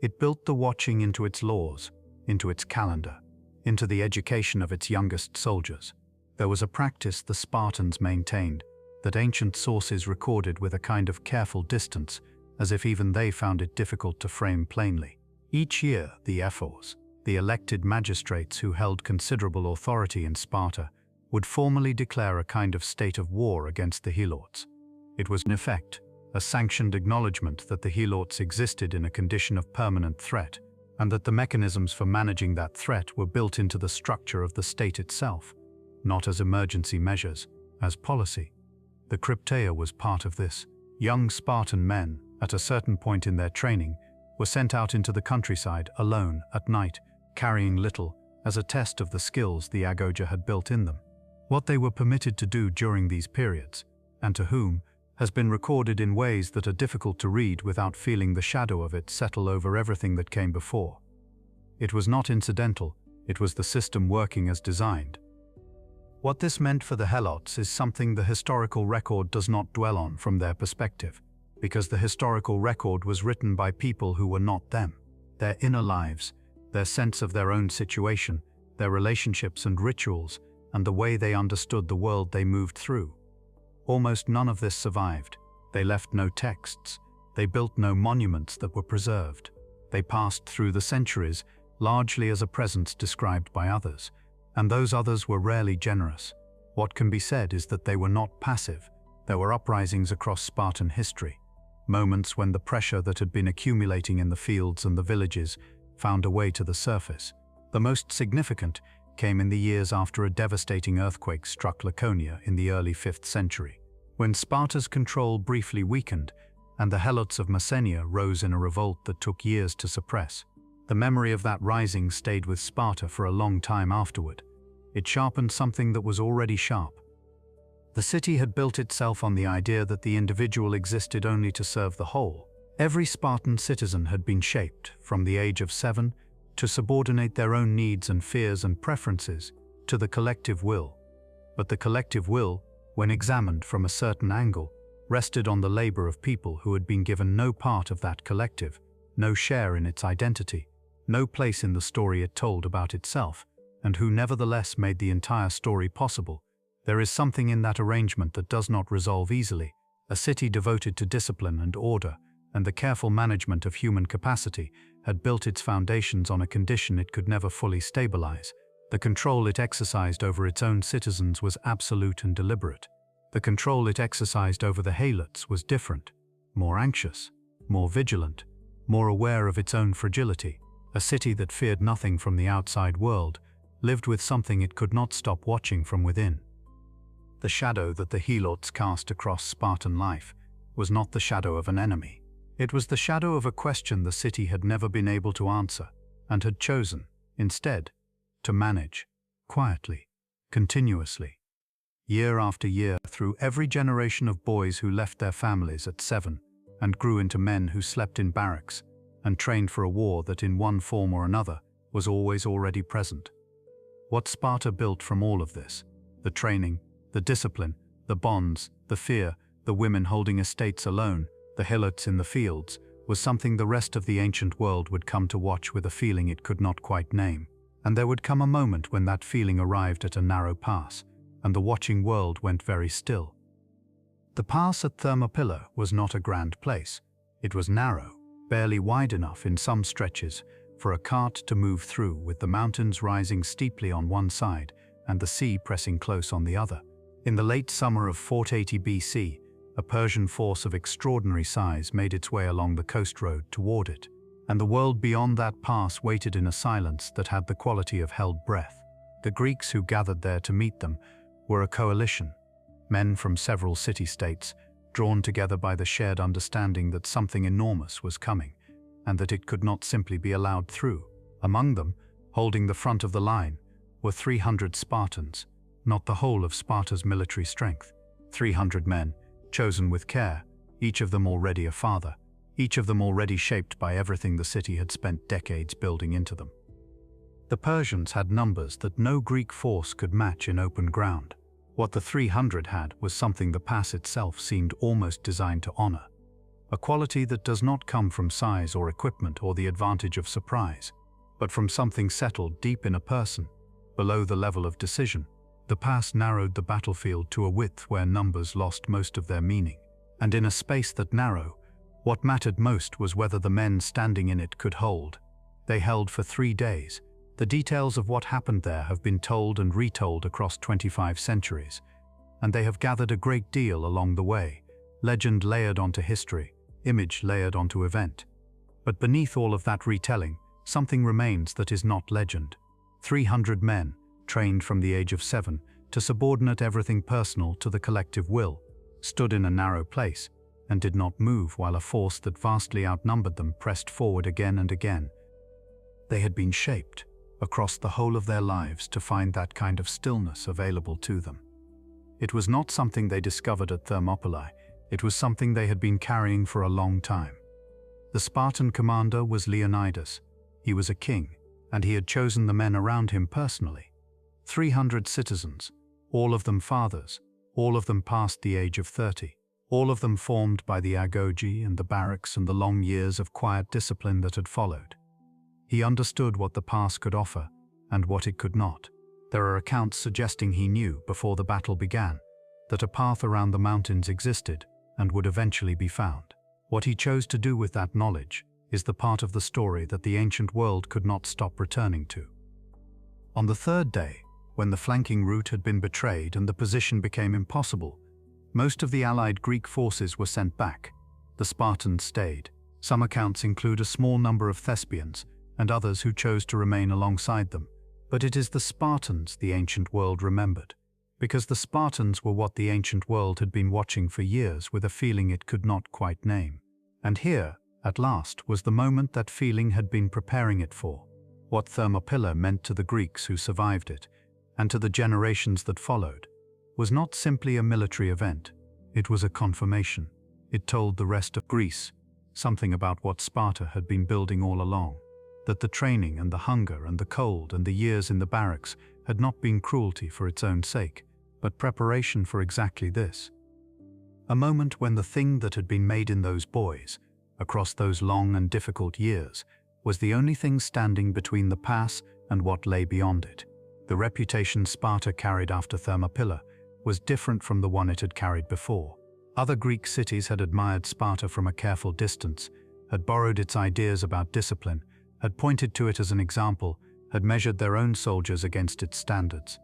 It built the watching into its laws, into its calendar, into the education of its youngest soldiers. There was a practice the Spartans maintained that ancient sources recorded with a kind of careful distance, as if even they found it difficult to frame plainly. Each year, the ephors, the elected magistrates who held considerable authority in Sparta, would formally declare a kind of state of war against the helots. It was, in effect, a sanctioned acknowledgement that the helots existed in a condition of permanent threat, and that the mechanisms for managing that threat were built into the structure of the state itself, not as emergency measures, as policy. The crypteia was part of this. Young Spartan men, at a certain point in their training, were sent out into the countryside alone at night, carrying little, as a test of the skills the agoge had built in them. What they were permitted to do during these periods, and to whom, has been recorded in ways that are difficult to read without feeling the shadow of it settle over everything that came before. It was not incidental, it was the system working as designed. What this meant for the helots is something the historical record does not dwell on from their perspective, because the historical record was written by people who were not them. Their inner lives, their sense of their own situation, their relationships and rituals, and the way they understood the world they moved through. Almost none of this survived. They left no texts. They built no monuments that were preserved. They passed through the centuries, largely as a presence described by others, and those others were rarely generous. What can be said is that they were not passive. There were uprisings across Spartan history, moments when the pressure that had been accumulating in the fields and the villages found a way to the surface. The most significant came in the years after a devastating earthquake struck Laconia in the early 5th century, when Sparta's control briefly weakened and the helots of Messenia rose in a revolt that took years to suppress. The memory of that rising stayed with Sparta for a long time afterward. It sharpened something that was already sharp. The city had built itself on the idea that the individual existed only to serve the whole. Every Spartan citizen had been shaped, from the age of 7, to subordinate their own needs and fears and preferences to the collective will. But the collective will, when examined from a certain angle, rested on the labor of people who had been given no part of that collective, no share in its identity, no place in the story it told about itself, and who nevertheless made the entire story possible. There is something in that arrangement that does not resolve easily. A city devoted to discipline and order, and the careful management of human capacity, had built its foundations on a condition it could never fully stabilize. The control it exercised over its own citizens was absolute and deliberate. The control it exercised over the helots was different, more anxious, more vigilant, more aware of its own fragility. A city that feared nothing from the outside world lived with something it could not stop watching from within. The shadow that the helots cast across Spartan life was not the shadow of an enemy. It was the shadow of a question the city had never been able to answer, and had chosen, instead, to manage, quietly, continuously. Year after year, through every generation of boys who left their families at 7, and grew into men who slept in barracks, and trained for a war that in one form or another was always already present. What Sparta built from all of this, the training, the discipline, the bonds, the fear, the women holding estates alone, the helots in the fields, was something the rest of the ancient world would come to watch with a feeling it could not quite name. And there would come a moment when that feeling arrived at a narrow pass, and the watching world went very still. The pass at Thermopylae was not a grand place. It was narrow, barely wide enough in some stretches for a cart to move through, with the mountains rising steeply on one side and the sea pressing close on the other. In the late summer of 480 BC, a Persian force of extraordinary size made its way along the coast road toward it, and the world beyond that pass waited in a silence that had the quality of held breath. The Greeks who gathered there to meet them were a coalition, men from several city-states, drawn together by the shared understanding that something enormous was coming, and that it could not simply be allowed through. Among them, holding the front of the line, were 300 Spartans, not the whole of Sparta's military strength. 300 men, chosen with care, each of them already a father, each of them already shaped by everything the city had spent decades building into them. The Persians had numbers that no Greek force could match in open ground. What the 300 had was something the pass itself seemed almost designed to honor, a quality that does not come from size or equipment or the advantage of surprise, but from something settled deep in a person, below the level of decision. The pass narrowed the battlefield to a width where numbers lost most of their meaning, and in a space that narrow, what mattered most was whether the men standing in it could hold. They held for 3 days. The details of what happened there have been told and retold across 25 centuries, and they have gathered a great deal along the way, legend layered onto history, image layered onto event. But beneath all of that retelling, something remains that is not legend. 300 men, trained from the age of 7 to subordinate everything personal to the collective will, stood in a narrow place and did not move while a force that vastly outnumbered them pressed forward again and again. They had been shaped across the whole of their lives to find that kind of stillness available to them. It was not something they discovered at Thermopylae, it was something they had been carrying for a long time. The Spartan commander was Leonidas. He was a king, and he had chosen the men around him personally. 300 citizens, all of them fathers, all of them past the age of 30, all of them formed by the agoge and the barracks and the long years of quiet discipline that had followed. He understood what the pass could offer and what it could not. There are accounts suggesting he knew, before the battle began, that a path around the mountains existed and would eventually be found. What he chose to do with that knowledge is the part of the story that the ancient world could not stop returning to. On the third day, when the flanking route had been betrayed and the position became impossible, most of the allied Greek forces were sent back. The Spartans stayed. Some accounts include a small number of Thespians and others who chose to remain alongside them. But it is the Spartans the ancient world remembered, because the Spartans were what the ancient world had been watching for years with a feeling it could not quite name. And here, at last, was the moment that feeling had been preparing it for. What Thermopylae meant to the Greeks who survived it, and to the generations that followed, was not simply a military event. It was a confirmation. It told the rest of Greece something about what Sparta had been building all along, that the training and the hunger and the cold and the years in the barracks had not been cruelty for its own sake, but preparation for exactly this. A moment when the thing that had been made in those boys, across those long and difficult years, was the only thing standing between the pass and what lay beyond it. The reputation Sparta carried after Thermopylae was different from the one it had carried before. Other Greek cities had admired Sparta from a careful distance, had borrowed its ideas about discipline, had pointed to it as an example, had measured their own soldiers against its standards.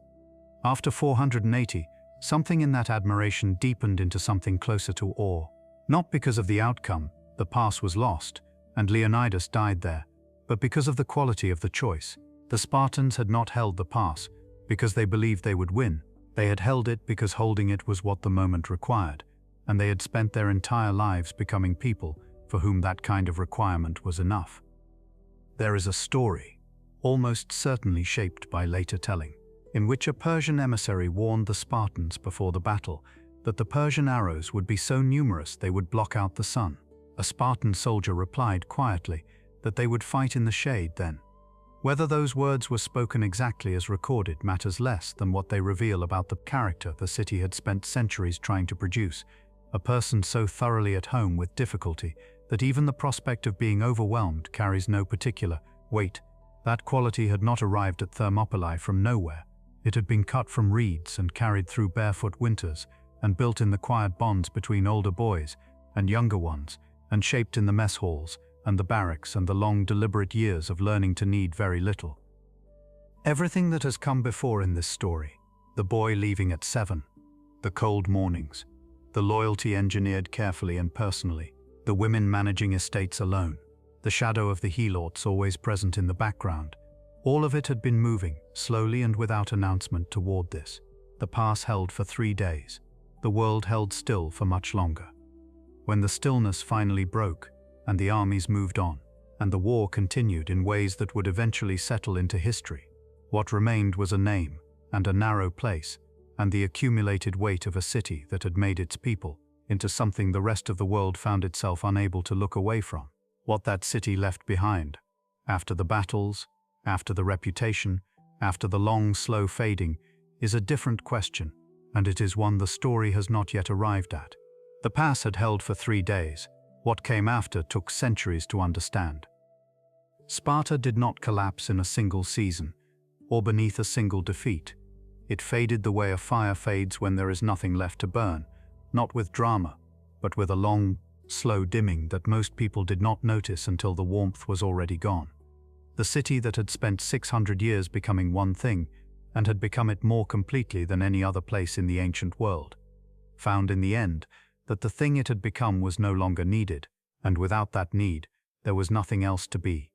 After 480, something in that admiration deepened into something closer to awe. Not because of the outcome, the pass was lost, and Leonidas died there, but because of the quality of the choice. The Spartans had not held the pass because they believed they would win. They had held it because holding it was what the moment required, and they had spent their entire lives becoming people for whom that kind of requirement was enough. There is a story, almost certainly shaped by later telling, in which a Persian emissary warned the Spartans before the battle that the Persian arrows would be so numerous they would block out the sun. A Spartan soldier replied quietly that they would fight in the shade then. Whether those words were spoken exactly as recorded matters less than what they reveal about the character the city had spent centuries trying to produce, a person so thoroughly at home with difficulty that even the prospect of being overwhelmed carries no particular weight. That quality had not arrived at Thermopylae from nowhere. It had been cut from reeds and carried through barefoot winters, and built in the quiet bonds between older boys and younger ones, and shaped in the mess halls and the barracks and the long deliberate years of learning to need very little. Everything that has come before in this story, the boy leaving at 7, the cold mornings, the loyalty engineered carefully and personally, the women managing estates alone, the shadow of the helots always present in the background, all of it had been moving, slowly and without announcement, toward this. The pass held for 3 days. The world held still for much longer. When the stillness finally broke, and the armies moved on, and the war continued in ways that would eventually settle into history, what remained was a name, and a narrow place, and the accumulated weight of a city that had made its people into something the rest of the world found itself unable to look away from. What that city left behind, after the battles, after the reputation, after the long, slow fading, is a different question, and it is one the story has not yet arrived at. The pass had held for 3 days. What came after took centuries to understand. Sparta did not collapse in a single season, or beneath a single defeat. It faded the way a fire fades when there is nothing left to burn, not with drama, but with a long, slow dimming that most people did not notice until the warmth was already gone. The city that had spent 600 years becoming one thing, and had become it more completely than any other place in the ancient world, found in the end that the thing it had become was no longer needed, and without that need, there was nothing else to be.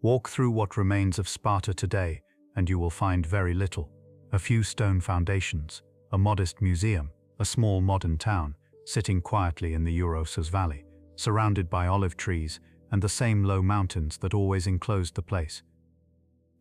Walk through what remains of Sparta today, and you will find very little. A few stone foundations, a modest museum, a small modern town, sitting quietly in the Eurosus Valley, surrounded by olive trees and the same low mountains that always enclosed the place.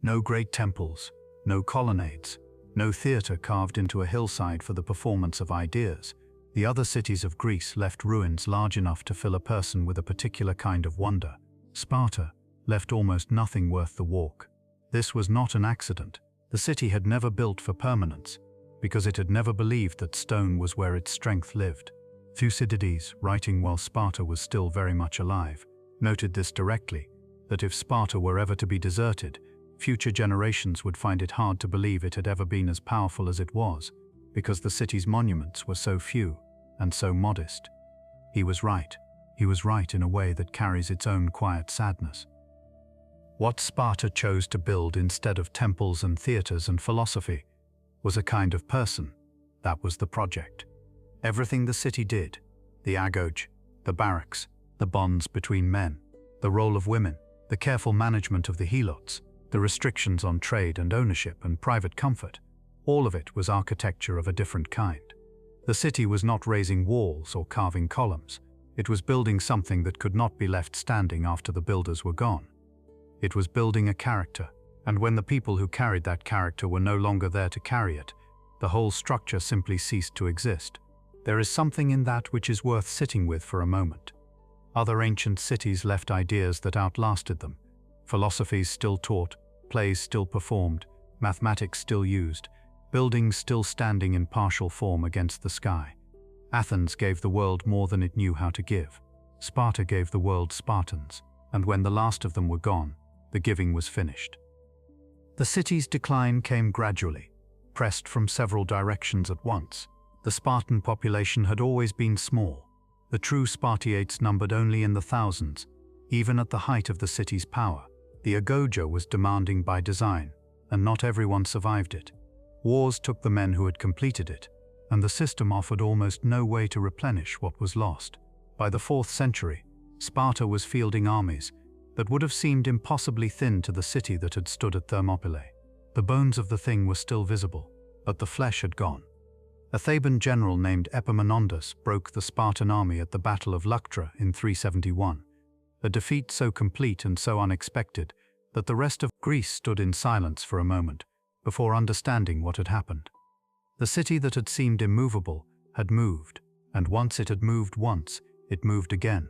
No great temples, no colonnades, no theatre carved into a hillside for the performance of ideas. The other cities of Greece left ruins large enough to fill a person with a particular kind of wonder. Sparta left almost nothing worth the walk. This was not an accident. The city had never built for permanence, because it had never believed that stone was where its strength lived. Thucydides, writing while Sparta was still very much alive, noted this directly, that if Sparta were ever to be deserted, future generations would find it hard to believe it had ever been as powerful as it was, because the city's monuments were so few and so modest. He was right. He was right in a way that carries its own quiet sadness. What Sparta chose to build instead of temples and theatres and philosophy was a kind of person. That was the project. Everything the city did, the agoge, the barracks, the bonds between men, the role of women, the careful management of the helots, the restrictions on trade and ownership and private comfort, all of it was architecture of a different kind. The city was not raising walls or carving columns. It was building something that could not be left standing after the builders were gone. It was building a character, and when the people who carried that character were no longer there to carry it, the whole structure simply ceased to exist. There is something in that which is worth sitting with for a moment. Other ancient cities left ideas that outlasted them. Philosophies still taught, plays still performed, mathematics still used, buildings still standing in partial form against the sky. Athens gave the world more than it knew how to give. Sparta gave the world Spartans, and when the last of them were gone, the giving was finished. The city's decline came gradually, pressed from several directions at once. The Spartan population had always been small. The true Spartiates numbered only in the thousands. Even at the height of the city's power, the agoge was demanding by design, and not everyone survived it. Wars took the men who had completed it, and the system offered almost no way to replenish what was lost. By the 4th century, Sparta was fielding armies that would have seemed impossibly thin to the city that had stood at Thermopylae. The bones of the thing were still visible, but the flesh had gone. A Theban general named Epaminondas broke the Spartan army at the Battle of Leuctra in 371, a defeat so complete and so unexpected that the rest of Greece stood in silence for a moment before understanding what had happened. The city that had seemed immovable had moved, and once it had moved once, it moved again,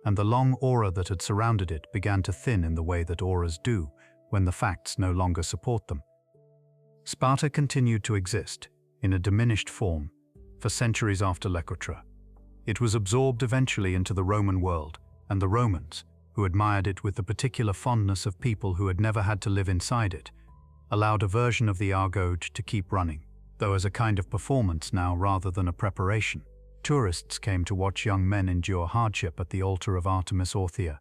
and the long aura that had surrounded it began to thin in the way that auras do when the facts no longer support them. Sparta continued to exist, in a diminished form, for centuries after Leuctra. It was absorbed eventually into the Roman world, and the Romans, who admired it with the particular fondness of people who had never had to live inside it, allowed a version of the agoge to keep running, though as a kind of performance now rather than a preparation. Tourists came to watch young men endure hardship at the altar of Artemis Orthia,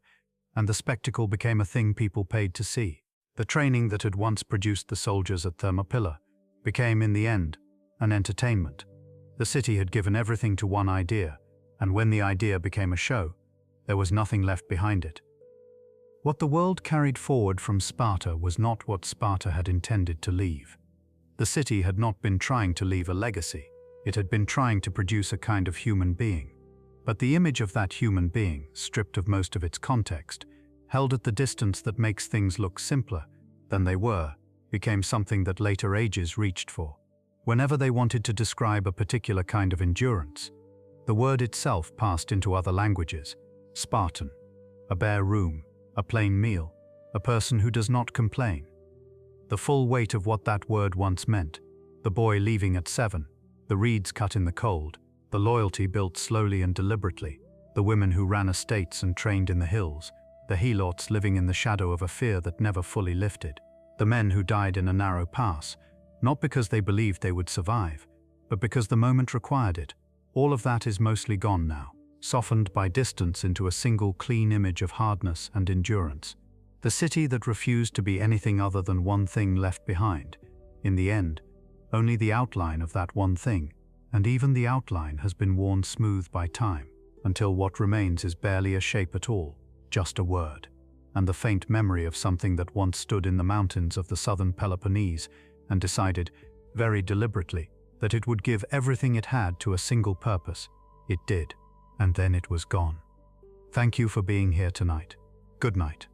and the spectacle became a thing people paid to see. The training that had once produced the soldiers at Thermopylae became, in the end, an entertainment. The city had given everything to one idea, and when the idea became a show, there was nothing left behind it. What the world carried forward from Sparta was not what Sparta had intended to leave. The city had not been trying to leave a legacy. It had been trying to produce a kind of human being. But the image of that human being, stripped of most of its context, held at the distance that makes things look simpler than they were, became something that later ages reached for. Whenever they wanted to describe a particular kind of endurance, the word itself passed into other languages. Spartan, a bare room, a plain meal, a person who does not complain. The full weight of what that word once meant, the boy leaving at 7, the reeds cut in the cold, the loyalty built slowly and deliberately, the women who ran estates and trained in the hills, the helots living in the shadow of a fear that never fully lifted, the men who died in a narrow pass, not because they believed they would survive, but because the moment required it. All of that is mostly gone now, softened by distance into a single clean image of hardness and endurance. The city that refused to be anything other than one thing left behind. In the end, only the outline of that one thing, and even the outline has been worn smooth by time, until what remains is barely a shape at all, just a word, and the faint memory of something that once stood in the mountains of the southern Peloponnese and decided, very deliberately, that it would give everything it had to a single purpose. It did, and then it was gone. Thank you for being here tonight. Good night.